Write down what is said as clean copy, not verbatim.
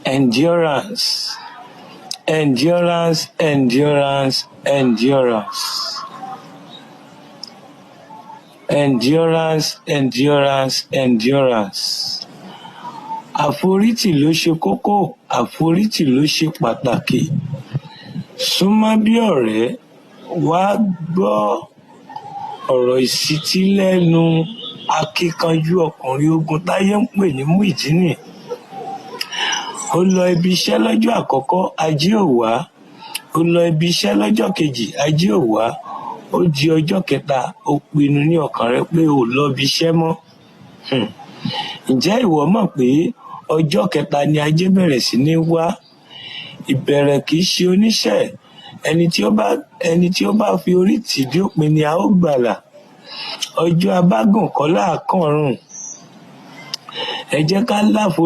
Endurance, endurance, endurance, endurance. Endurance, endurance, endurance. Àforítì ló ṣe kókó, àforítì ló ṣe pàtàkì. Súnmọ́ bí ọ̀rẹ́, wá gbọ́ ọ̀rọ̀ ìṣítí lẹ́nu akíkanjú ọkùnrin ogun táyé ń pè ní Muyideen. Ó lọ ibi iṣẹ́ lọ́jọ́ àkọ́kọ́, ajé ò wá. Ó lọ ibi iṣẹ́ lọ́jọ́ kejì, ajé ò wá. Ó di ọjọ́ kẹta, ó pinnu ní ọkàn rẹ̀ pé ò lọ ibi iṣẹ́ mọ́. Ǹjẹ́ ìwọ mọ̀ pé ọjọ́ kẹta ni ajé bẹ̀rẹ̀ sí ní wá? Ìbẹ̀rẹ̀ kì í ṣe oníṣẹ́. Ẹni tí ó bá fi orí tì dé òpin ni a ó gbàlà. Ọjọ́ abágùn kọ́ là á kàn rùn. Ẹ jẹ́ ká láfo